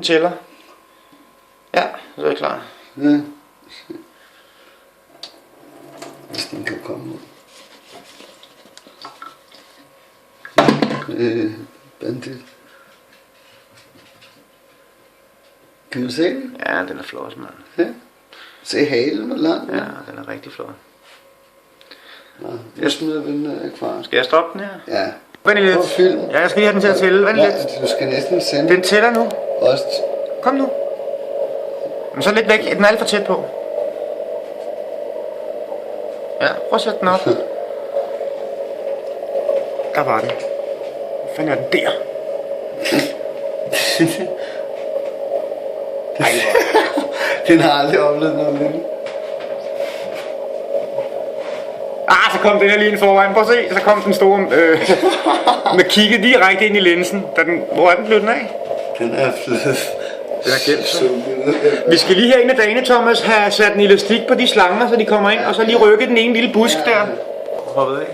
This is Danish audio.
Tæller. Ja, så er jeg klar. Ja. Hvis den kan komme ud. Bandit. Kan du se den? Ja, den er flot, mand. Ja. Se halen hvor lang. Ja, den er rigtig flot. Nå, jeg smider den kvar. Skal jeg stoppe den her? Ja. Vent lidt. Prøv film. Ja, jeg skal lige have den til at tælle. Vent lidt. Du skal næsten sende Den tæller nu. også. Kom nu. Men så lidt væk. Den er alt for tæt på. Ja, prøv at sætte den op. Der var den. Hvor fanden er den der? Ej, Den har aldrig oplevet noget lille. så kom den her lige ind foran. Prøv at se, så kom den store med kigget direkte ind i linsen. Hvor er den blevet den af? Den er flyttet. Den er gemt sig. Vi skal lige her en af dagene, Thomas, have sat en elastik på de slanger, så de kommer ind, og så lige rykke den ene lille busk der. Hoppet af.